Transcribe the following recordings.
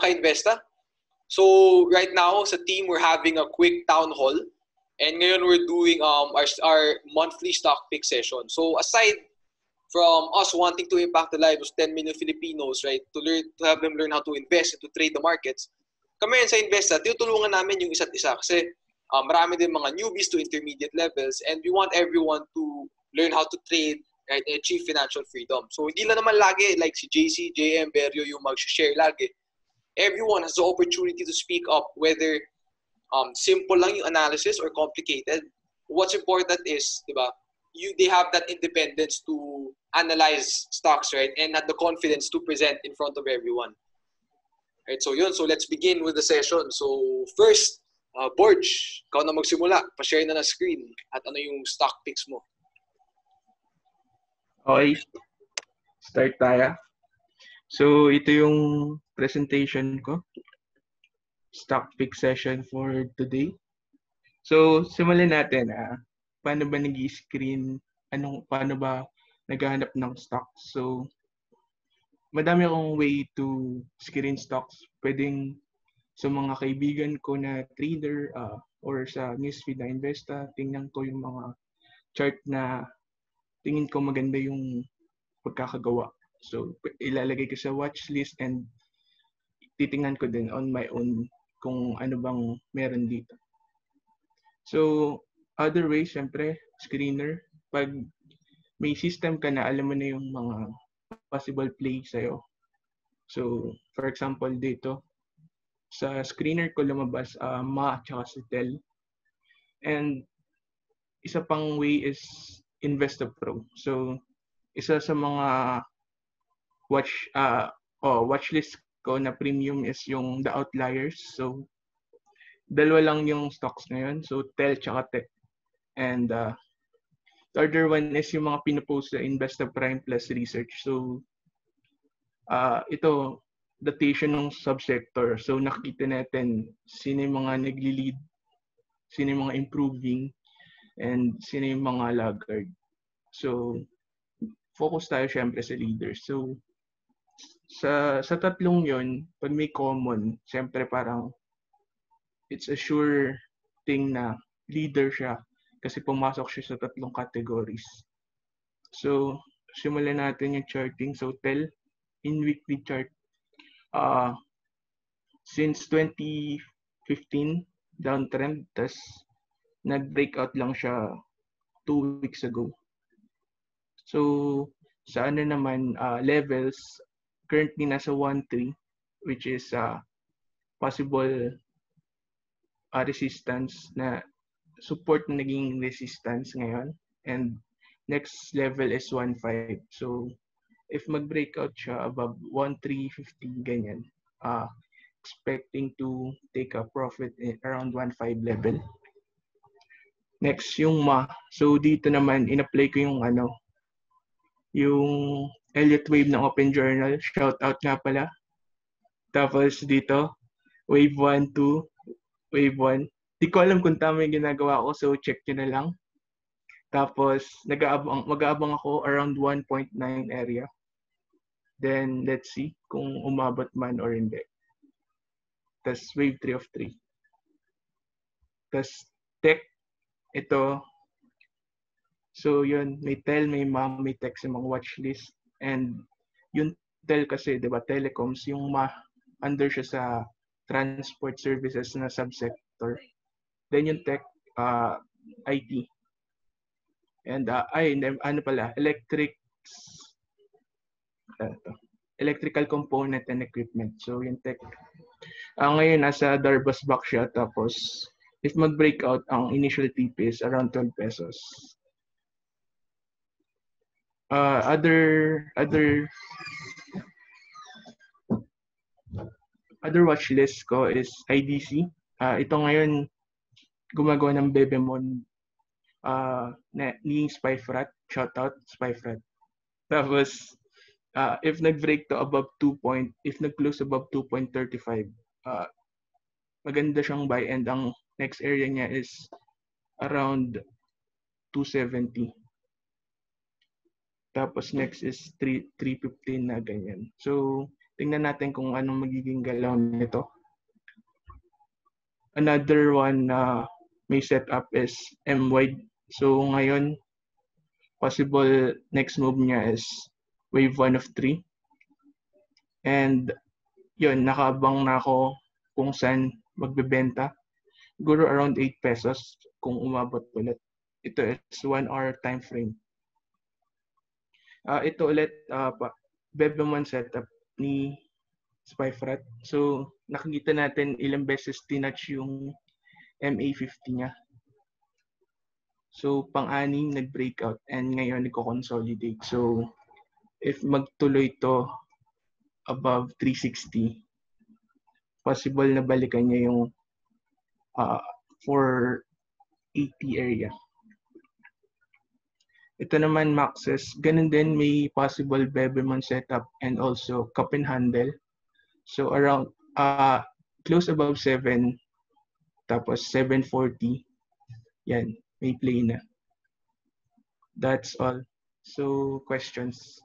ka-Investa. So right now sa team, we're having a quick town hall. And ngayon we're doing our monthly stock pick session. So aside from us wanting to impact the lives of 10 million Filipinos, right, to have them learn how to invest and to trade the markets, kami sa Investa, tinutulungan namin yung isa't isa kasi marami din mga newbies to intermediate levels and we want everyone to learn how to trade, right, and achieve financial freedom. So hindi lang naman lagi like si JC, JM, Berio yung mag-share lagi. Everyone has the opportunity to speak up whether simple lang yung analysis or complicated. What's important is, diba, they have that independence to analyze stocks, right, and have the confidence to present in front of everyone. Right, so yun. So let's begin with the session. So first, Borj, ikaw na magsimula. Pa-share na screen at ano yung stock picks mo. Okay. Start tayo. So ito yung presentation ko. Stock pick session for today. So simulan natin. Paano ba nag-screen? Paano ba naghahanap ng stocks? So madami akong way to screen stocks. Pwedeng sa mga kaibigan ko na trader or sa newsfeed na Investa, tingnan ko yung mga chart na tingin ko maganda yung pagkakagawa. So ilalagay ko sa watch list and titingnan ko din on my own kung ano bang meron dito. So other way, syempre, screener. Pag may system ka na, alam mo na yung mga possible play sa'yo. So, for example, dito, sa screener ko lumabas ma at si tel. And isa pang way is Investa Pro. So, isa sa mga watchlist ko na premium is yung the outliers. So, dalawa lang yung stocks ngayon. So, tel tsaka tech. And the other one is yung mga pinopost sa Investa Prime Plus Research. So, ito, datation ng subsector. So, nakikita natin sino yung mga nagli-lead, sino yung mga improving, and sino yung mga laggard. So, focus tayo syempre sa leaders. So, sa tatlong yon, pag may common, syempre parang it's a sure thing na leader siya kasi pumasok siya sa tatlong categories. So, simulan natin yung charting. So, tel in weekly chart. Since 2015, downtrend, tas nag-breakout lang siya 2 weeks ago. So, sa ano naman, levels, currently nasa 1.3, which is possible resistance na support na naging resistance ngayon. And next level is 1.5. So, if mag-breakout siya above 1.350, ganyan, expecting to take a profit around 1.5 level. Next, yung ma. So, dito naman, in-apply ko yung yung Elliott Wave ng Open Journal. Shout out nga pala. Tapos dito, Wave 1, 2, Wave 1. Di ko alam kung tama yung ginagawa ko, so check nyo na lang. Tapos, mag-aabang ako around 1.9 area. Then, let's see kung umabot man or hindi. Tapos, Wave 3 of 3. Tapos, tech, ito. So, yun, may tel, may ma, may tech sa mga watchlist. And yung tel kasi, di ba, telecoms, yung ma, under siya sa transport services na subsector. Then yung tech, IT. And electrical component and equipment. So yung tech. Ngayon nasa Darbas back siya. Tapos if mag-breakout, ang initial TP is around 12 pesos. Other watch list ko is IDC. Ito ngayon gumagawa ng Bebemon ni Spyfrat. Shout out Spyfrat. Tapos if nag-break to above 2 point, if nag-close above 2.35, maganda siyang buy, and ang next area niya is around 270. Tapos next is 315 na ganyan. So tingnan natin kung anong magiging galaw nito. Another one na may setup is M-wide. So ngayon, possible next move niya is wave 1 of 3. And yun, nakaabang na ako kung saan magbebenta. Siguro around 8 pesos kung umabot ulit. Ito is 1 hour time frame. Ito ulit, Bebemon setup ni Spyfrat. So, nakikita natin ilang beses tinouch yung MA50 niya. So, pang-anim nag-breakout and ngayon nagko-consolidate. So, if magtuloy to above 360, possible na balikan niya yung 480 area. Ito naman Maxes, ganun din may possible Bebemon setup and also cup and handle. So around close above 7 tapos 740. Yan, may play na. That's all. So questions.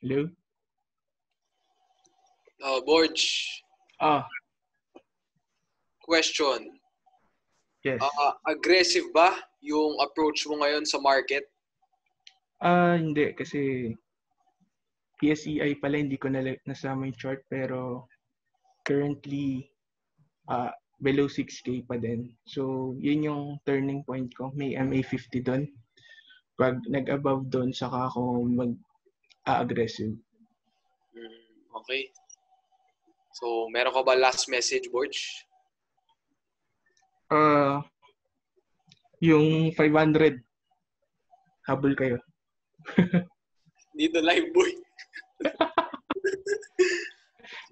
Hello? Borj, question. Yes. Aggressive ba yung approach mo ngayon sa market? Hindi kasi PSEI pala hindi ko nasama yung chart pero currently below 6K pa din. So, yun yung turning point ko. May MA50 doon. Pag nag-above doon, saka ako mag-aggressive. Okay. So, meron ka ba last message, Borj? Yung 500, habol kayo. Dito live, boy.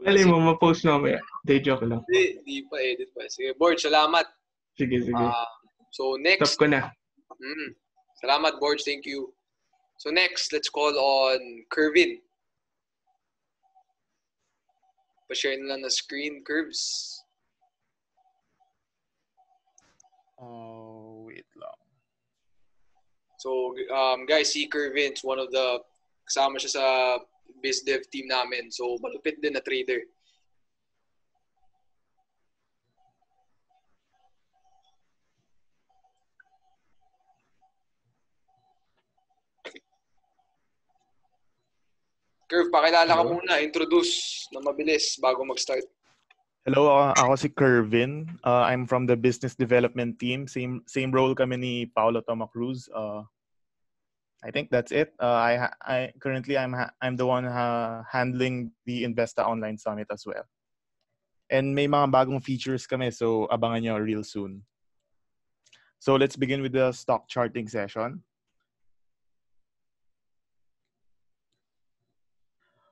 Alam mo, ma-post mamaya. Day joke lang. Di pa, edit pa. Sige, Borj, salamat. Sige. So, next. Stop ko na. Salamat, Borj. Thank you. So, next, let's call on Kervin. Pa-share na lang na screen, Curves. Wait lang. So, guys, si Kervin is one of the kasama siya sa biz dev team namin. So, malupit din na trader. Curve, pakilala ka muna. Introduce na mabilis bago mag-start. Hello, ako si Kervin. I'm from the business development team. Same role kami ni Paulo Tomacruz. I think that's it. I currently I'm the one handling the Investa online summit as well. And may mga bagong features kami, so abangan nyo real soon. So let's begin with the stock charting session.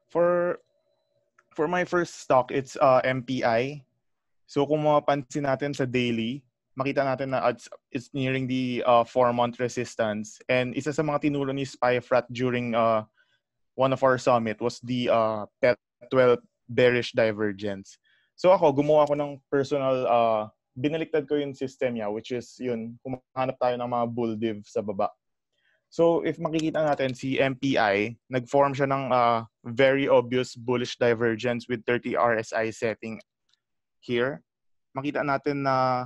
For my first stock, it's Mpi. So kung mapapansin natin sa daily, makita natin na it's nearing the 4-month resistance. And isa sa mga tinuro ni Spyfrat during one of our summit was the PET12 bearish divergence. So ako, gumawa ko ng personal, binaliktad ko yung system niya, which is yun, kumahanap tayo ng mga bull div sa baba. So if makikita natin si Mpi, nag-form siya ng very obvious bullish divergence with 30 RSI setting here. Makita natin na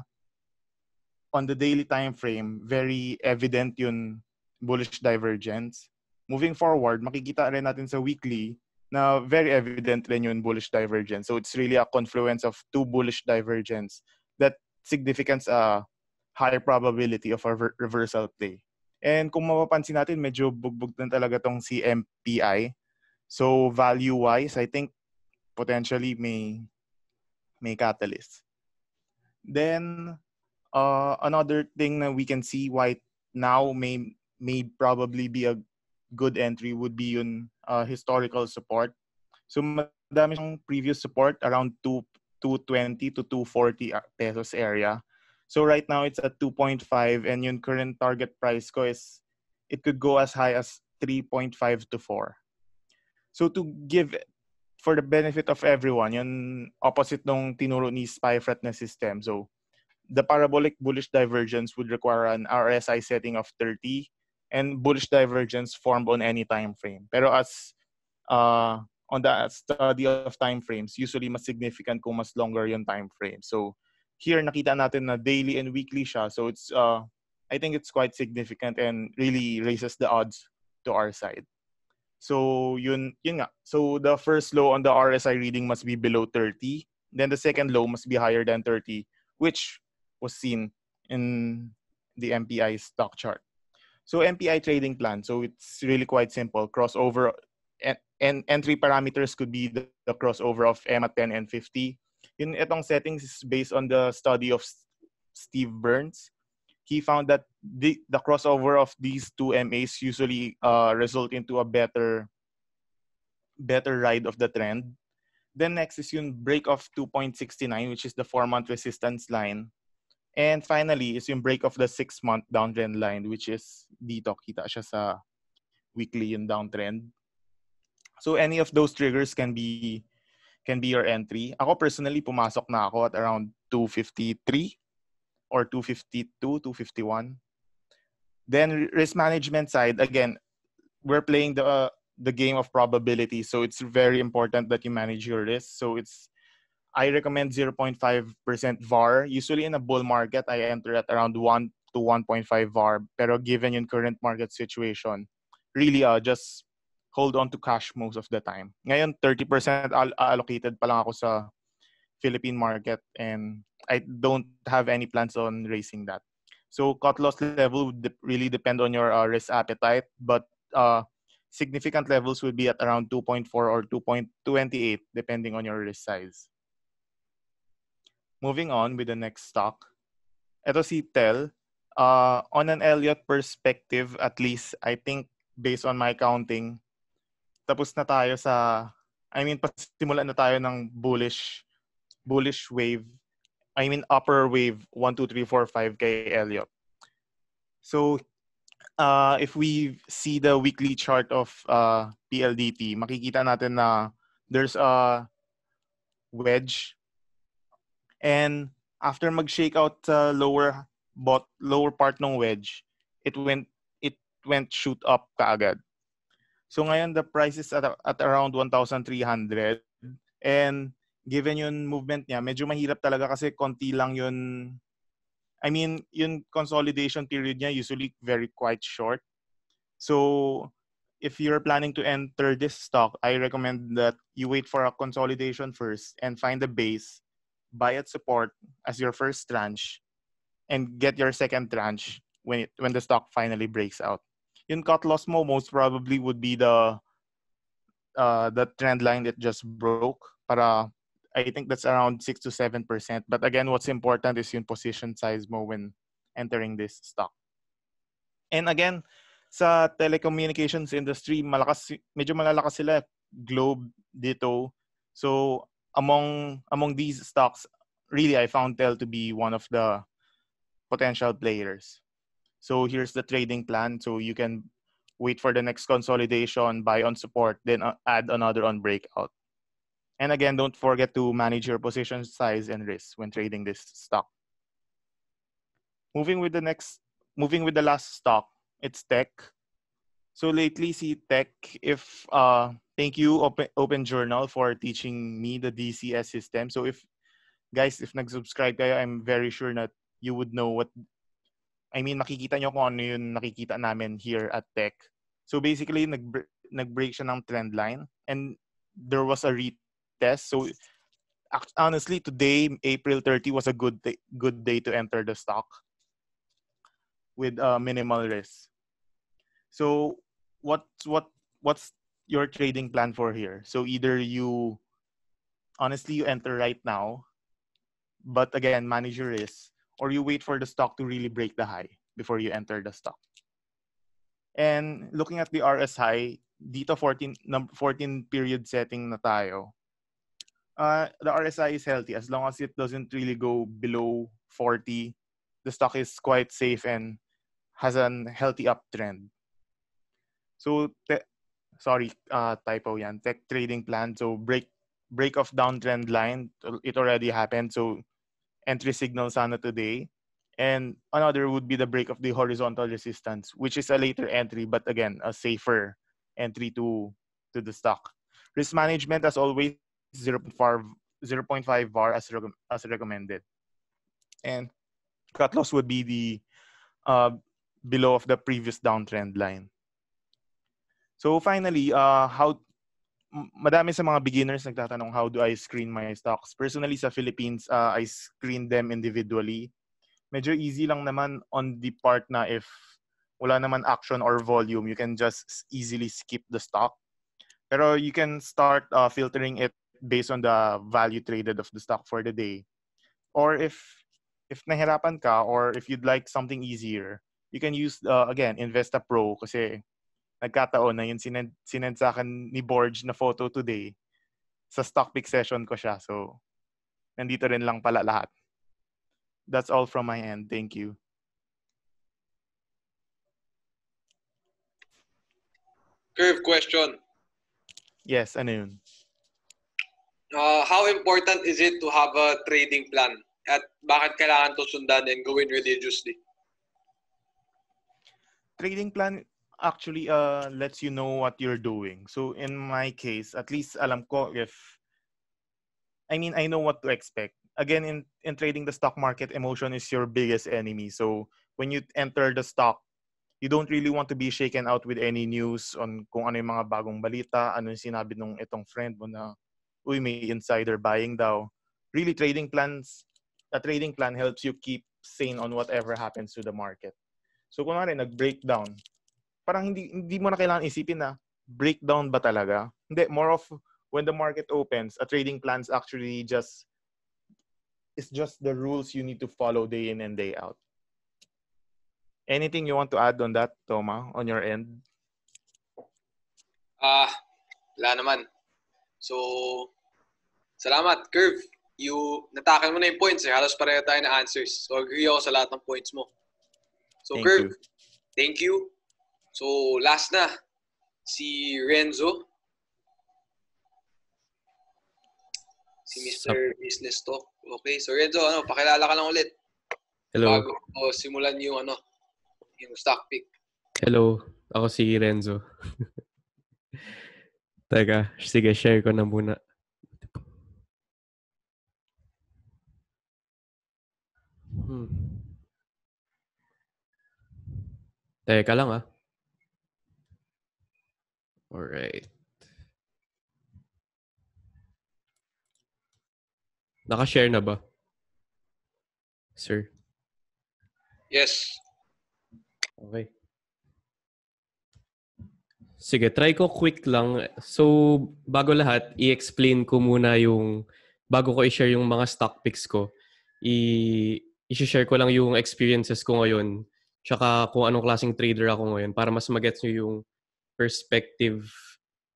on the daily time frame, very evident yung bullish divergence. Moving forward, makikita rin natin sa weekly na very evident rin yung bullish divergence. So it's really a confluence of two bullish divergence that significance a higher probability of a reversal play. And kung mapapansin natin, medyo bugbog na talaga tong si Mpi. So value-wise, I think potentially may catalyst. Then another thing that we can see why now may probably be a good entry would be yung historical support. So madami siyang previous support around 220 to 240 pesos area. So right now it's at 2.5 and yung current target price ko is it could go as high as 3.5 to 4. So to give, for the benefit of everyone, yun opposite nung tinuro ni Spy-Frat na system. So the parabolic bullish divergence would require an RSI setting of 30 and bullish divergence formed on any time frame. Pero as on the study of time frames, usually mas significant kung mas longer yung time frame. So here nakita natin na daily and weekly siya. So it's I think it's quite significant and really raises the odds to our side. So yun nga. So the first low on the RSI reading must be below 30. Then the second low must be higher than 30, which was seen in the MPI stock chart. So MPI Trading Plan. So it's really quite simple. Crossover and entry parameters could be the crossover of M at 10 and 50. Yun itong settings is based on the study of Steve Burns. He found that the crossover of these two MAs usually result into a better ride of the trend. Then next is yung break of 2.69, which is the 4-month resistance line. And finally is yung break of the 6-month downtrend line, which is dito, kita siya sa weekly yung downtrend. So any of those triggers can be your entry. Ako personally, pumasok na ako at around 253 or 252, 251. Then risk management side, again, we're playing the game of probability. So it's very important that you manage your risk. So I recommend 0.5% VAR. Usually in a bull market, I enter at around 1 to 1.5 VAR. Pero given yung current market situation, really just hold on to cash most of the time. Ngayon, 30% allocated pa lang ako sa Philippine market and I don't have any plans on raising that. So cut loss level would really depend on your risk appetite, but significant levels would be at around 2.4 or 2.28 depending on your risk size. Moving on with the next stock. Ito si Tel. On an Elliott perspective, at least, I think, based on my counting, tapos na tayo pasimulan na tayo ng bullish wave. Upper wave 1, 2, 3, 4, 5 kay Elliott. So, if we see the weekly chart of PLDT, makikita natin na there's a wedge. And after mag-shake out sa lower part ng wedge, it went shoot up kaagad. So ngayon the price is at around 1,300 and given yung movement niya, medyo mahirap talaga kasi konti lang yun. Yung consolidation period niya usually very quite short. So if you're planning to enter this stock, I recommend that you wait for a consolidation first and find the base, buy at support as your first tranche, and get your second tranche when the stock finally breaks out. Yung cut loss mo most probably would be the trend line that just broke. I think that's around 6 to 7%. But again, what's important is yung position size mo when entering this stock. And again, sa telecommunications industry, medyo malalakas sila. Globe, Ditto. So among these stocks, really I found Tel to be one of the potential players. So here's the trading plan. So you can wait for the next consolidation, buy on support, then add another on breakout. And again, don't forget to manage your position size and risk when trading this stock. Moving with the last stock, it's tech. So lately, see tech. Thank you Open Journal for teaching me the DCS system. So if nag-subscribe kayo, I'm very sure that you would know makikita nyo kung ano yung nakikita namin here at tech. So basically, nag-break siya ng trend line and there was a retest. So honestly, today, April 30, was a good day to enter the stock with minimal risk. So what's your trading plan for here? So either you enter right now, but again, manage your risk, or you wait for the stock to really break the high before you enter the stock. And looking at the RSI, dito 14 period setting na tayo. The RSI is healthy as long as it doesn't really go below 40. The stock is quite safe and has a healthy uptrend. So, typo yan. Tech trading plan. So, break of downtrend line. It already happened. So, entry signal sana today. And another would be the break of the horizontal resistance, which is a later entry, but again, a safer entry to the stock. Risk management, as always, 0.5 VAR as recommended. And cut loss would be the below of the previous downtrend line. So finally, madami sa mga beginners nagtatanong, how do I screen my stocks? Personally, sa Philippines, I screen them individually. Medyo easy lang naman on the part na if wala naman action or volume, you can just easily skip the stock. Pero you can start filtering it based on the value traded of the stock for the day. Or if nahirapan ka or if you'd like something easier, you can use, again, Investa Pro kasi nagkataon na yun sinend sa akin ni Borji na photo today. Sa stock pick session ko siya. So, nandito rin lang pala lahat. That's all from my end. Thank you. Curve question. Yes, ano yun? How important is it to have a trading plan? At bakit kailangan to sundan and gawin religiously? Trading plan actually lets you know what you're doing. So in my case, at least alam ko I know what to expect. Again, in trading the stock market, emotion is your biggest enemy. So when you enter the stock, you don't really want to be shaken out with any news on kung ano yung mga bagong balita, ano yung sinabi nung itong friend mo na, uy, may insider buying daw. Really, a trading plan helps you keep sane on whatever happens to the market. So kunwari, nag-breakdown, parang hindi mo na kailangan isipin na, breakdown ba talaga? Hindi, more of when the market opens, a trading plan's actually it's just the rules you need to follow day in and day out. Anything you want to add on that, Toma, on your end? Wala naman. So, salamat, Curve. Natakal mo na yung points. Halos pareho tayo na answers. So, agree ako sa lahat ng points mo. So, Curve, thank you. So, last na. Si Renzo. Si Mr. Business Talk. Okay. So, Renzo, pakilala ka lang ulit. Hello. Bago ko simulan yung stock pick. Hello. Ako si Renzo. Teka, sige, share ko na muna. Teka lang Alright. Naka-share na ba? Sir? Yes. Okay. Sige, try ko quick lang. So, bago lahat, i-explain ko muna bago ko i-share yung mga stock picks ko, i-share ko lang yung experiences ko ngayon, tsaka kung anong klaseng trader ako ngayon para mas magets nyo yung perspective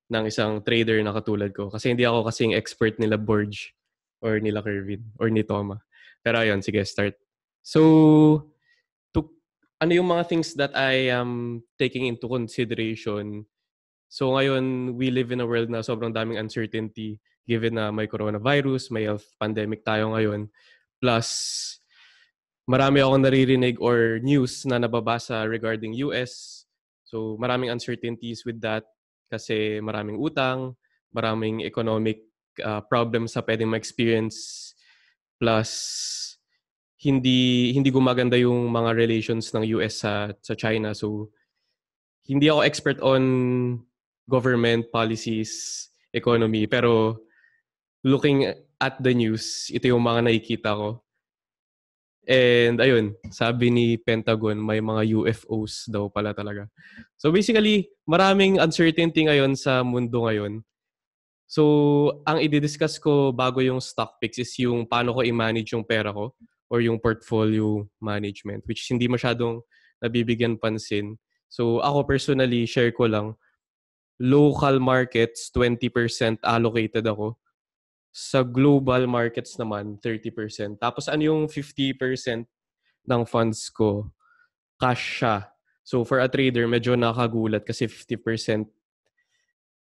ng isang trader na katulad ko. Kasi hindi ako kasing expert nila Borji or nila Kervin or ni Toma. Pero ayun, sige, start. So, ano yung mga things that I am taking into consideration? So ngayon, we live in a world na sobrang daming uncertainty given na may coronavirus, may health pandemic tayo ngayon. Plus, marami akong naririnig or news na nababasa regarding US. So maraming uncertainties with that kasi maraming utang, maraming economic problems na pwedeng ma-experience. Plus, hindi gumaganda yung mga relations ng US sa China. So, hindi ako expert on government policies, economy, pero looking at the news, ito yung mga nakikita ko. And ayun, sabi ni Pentagon, may mga UFOs daw pala talaga. So basically, maraming uncertainty ngayon sa mundo ngayon. So, ang i-discuss ko bago yung stock picks is yung paano ko i-manage yung pera ko or yung portfolio management, which hindi masyadong nabibigyan pansin. So, ako personally, share ko lang, local markets, 20% allocated ako. Sa global markets naman, 30%. Tapos ano yung 50% ng funds ko? Cash siya. So for a trader, medyo nakagulat kasi 50%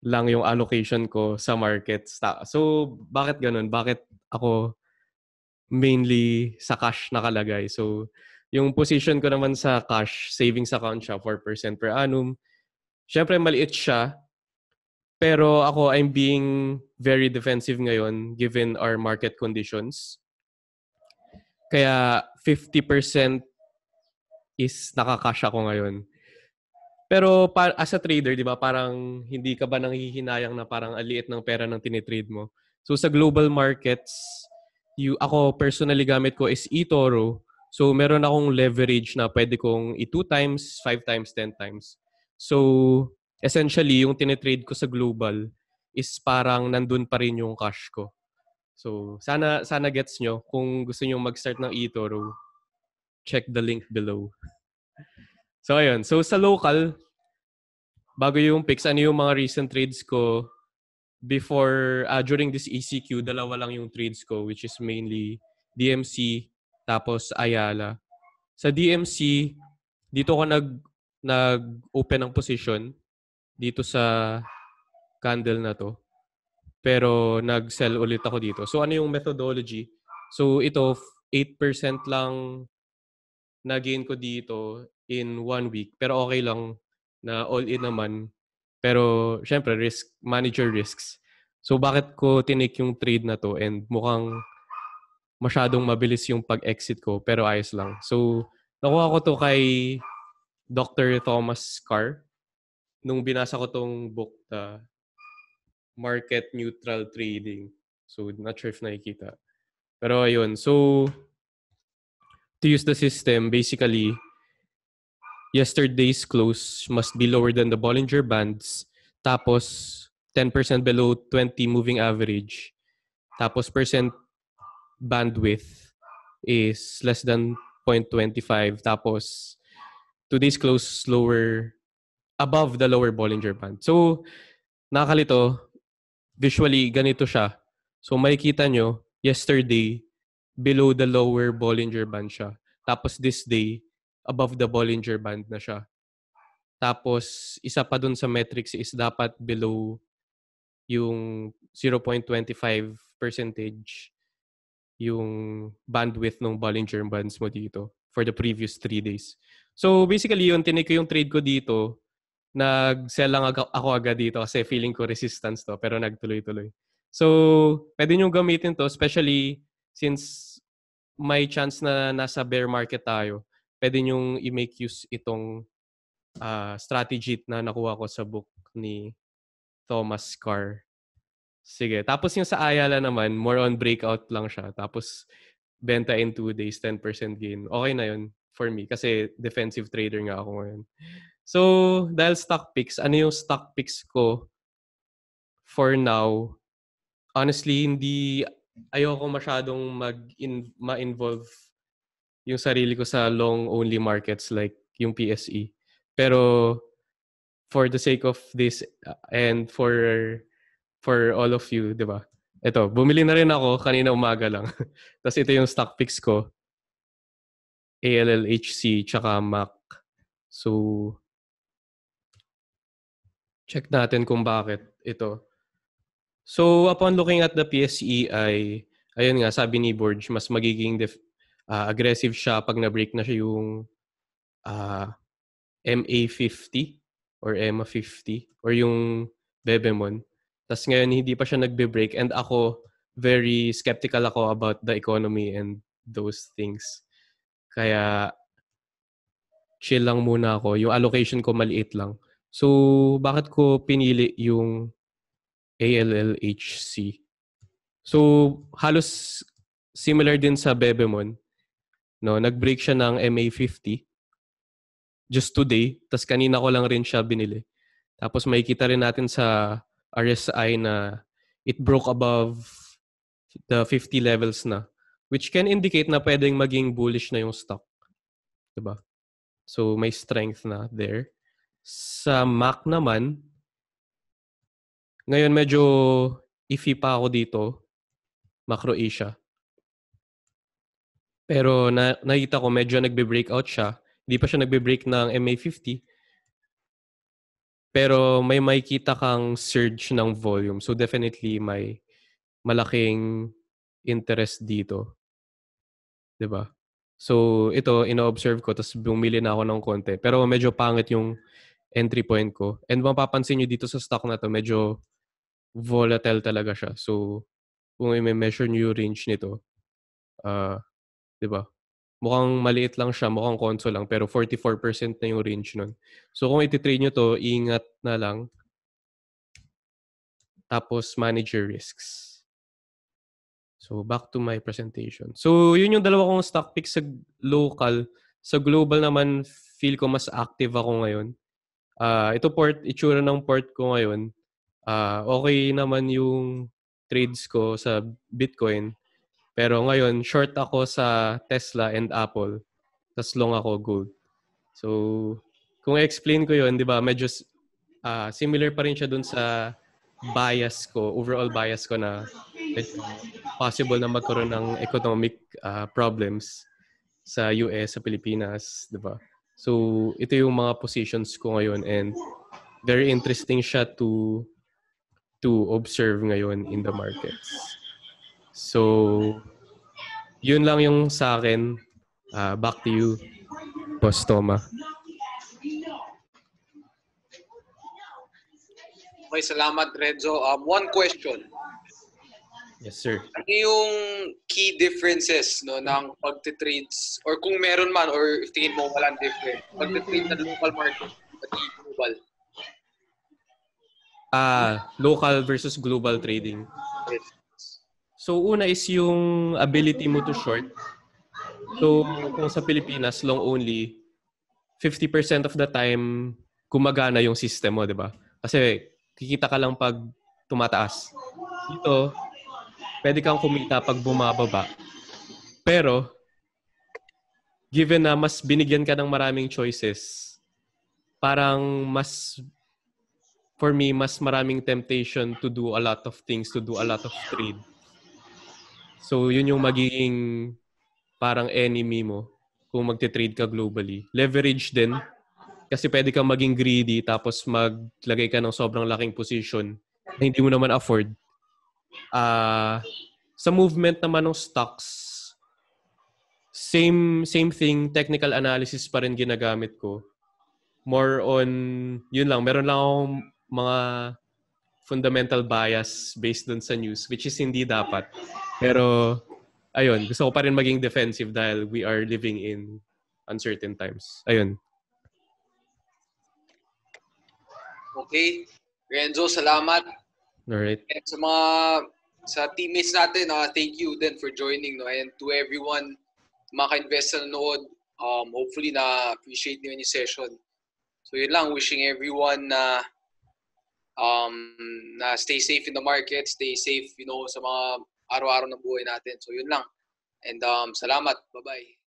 lang yung allocation ko sa markets. So bakit ganun? Bakit ako mainly sa cash nakalagay? So yung position ko naman sa cash, savings account siya, 4% per annum. Siyempre maliit siya, pero ako I'm being very defensive ngayon given our market conditions. Kaya 50% is nakakash ako ngayon. Pero as a trader, 'di ba, parang hindi ka ba nanghihinayang na parang aliit ng pera ng tinitrade mo. So sa global markets, ako personally gamit ko is eToro. So meron akong leverage na pwede kong i-2 times, 5 times, 10 times. So essentially, yung tinitrade ko sa global is parang nandun pa rin yung cash ko. So sana gets nyo. Kung gusto nyo mag-start ng eToro, check the link below. So ayun. So sa local, bago yung picks, ano yung mga recent trades ko before, during this ECQ, dalawa lang yung trades ko, which is mainly DMC, tapos Ayala. Sa DMC, dito ko nag-open ng position dito sa candle na to. Pero nag-sell ulit ako dito. So ano yung methodology? So ito, 8% lang na-gain ko dito in 1 week. Pero okay lang na all-in naman. Pero syempre, manager risks. So bakit ko tinake yung trade na to and mukhang masyadong mabilis yung pag-exit ko pero ayos lang. So nakuha ko to kay Dr. Thomas Carr nung binasa ko tong book, Market Neutral Trading. So not sure if nakikita. Pero ayun. So to use the system, basically, yesterday's close must be lower than the Bollinger Bands. Tapos 10% below 20 moving average. Tapos percent bandwidth is less than 0.25. Tapos today's close lower, above the lower Bollinger Band. So nakakalito, visually ganito siya. So makikita nyo, yesterday, below the lower Bollinger Band siya. Tapos this day, above the Bollinger Band na siya. Tapos isa pa dun sa metrics is dapat below yung 0.25% yung bandwidth ng Bollinger Bands mo dito for the previous 3 days. So basically yun, tinake ko yung trade ko dito. Nag-sell lang ako agad dito kasi feeling ko resistance to pero nagtuloy-tuloy. So pwede nyo gamitin to, especially since may chance na nasa bear market tayo. Pwede nyo i-make use itong strategy na nakuha ko sa book ni Thomas Carr. Sige. Tapos yung sa Ayala naman, more on breakout lang siya. Tapos benta in 2 days, 10% gain. Okay na yun for me kasi defensive trader nga ako ngayon. So, dahil stock picks, ano yung stock picks ko for now? Honestly, ayoko masyadong ma-involve yung sarili ko sa long-only markets like yung PSE. Pero for the sake of this and for all of you, di ba? Ito, bumili na rin ako kanina umaga lang. Tapos ito yung stock picks ko. ALLHC tsaka MAC. So, check natin kung bakit ito. So, upon looking at the PSE ayun nga, sabi ni Borji, mas magiging aggressive siya pag na-break na siya yung MA50 or EMA50 or yung Bebemon. Tapos ngayon, hindi pa siya nagbe-break and ako, very skeptical ako about the economy and those things. Kaya, chill lang muna ako. Yung allocation ko maliit lang. So, bakit ko pinili yung ALLHC? So, halos similar din sa Bebemon. No? Nag-break siya ng MA50 just today. Tapos kanina ko lang rin siya binili. Tapos makikita rin natin sa RSI na it broke above the 50 levels na. Which can indicate na pwedeng maging bullish na yung stock. Diba? So, may strength na there. Sa MAC naman, ngayon medyo iffy pa ako dito. Macro Asia. Pero nakita ko medyo nagbe-breakout siya. Hindi pa siya nagbe-break ng MA50. Pero may makikita kang surge ng volume. So definitely may malaking interest dito. 'Di ba? So ito, ino-observe ko, tapos bumili na ako ng konti. Pero medyo pangit yung entry point ko. And mapapansin nyo dito sa stock na to, medyo volatile talaga siya. So kung i-measure nyo yung range nito, 'di ba? Mukhang maliit lang siya, mukhang konso lang, pero 44% na yung range nun. So kung iti-trade nyo to, ingat na lang. Tapos manage your risks. So back to my presentation. So yun yung dalawa kong stock picks sa local. Sa global naman, feel ko mas active ako ngayon. Ito itsura ng port ko ngayon. Okay naman yung trades ko sa Bitcoin. Pero ngayon, short ako sa Tesla and Apple. Tas long ako gold. So, kung i-explain ko yun, di ba, medyo similar pa rin siya dun sa bias ko, overall bias ko na medyo possible na magkaroon ng economic problems sa US, sa Pilipinas, di ba? So, ito yung mga positions ko ngayon and very interesting siya to observe ngayon in the markets. So, yun lang yung sa akin. Back to you, Boss Toma. Okay, salamat Renzo. One question. Yes, sir. Ano yung key differences no ng pagte-trades or kung meron man or if tingin mo walang different pagte-trade ng local market pati global? Local versus global trading. Yes. So una is yung ability mo to short. So kung sa Pilipinas long only 50% of the time gumagana yung system mo, 'di ba? Kasi kikita ka lang pag tumataas. Dito pwede kang kumita pag bumababa. Pero given na mas binigyan ka ng maraming choices, parang for me, mas maraming temptation to do a lot of things, to do a lot of trade. So, yun yung magiging parang enemy mo kung magte-trade ka globally. Leverage din. Kasi pwede kang maging greedy tapos maglagay ka ng sobrang laking position na hindi mo naman afford. Sa movement naman ng stocks, same thing, technical analysis pa rin ginagamit ko. More on, yun lang, meron lang akong mga fundamental bias based dun sa news, which is hindi dapat. Pero, ayun, gusto ko pa rin maging defensive dahil we are living in uncertain times. Ayun. Okay. Renzo, salamat. Alright. And sa teammates natin, thank you then for joining. No? And to everyone, mga ka-invest na nanood, hopefully na-appreciate niyo yung session. So yun lang, wishing everyone na stay safe in the market, stay safe, sa mga araw-araw ng buhay natin. So yun lang. And salamat. Bye-bye.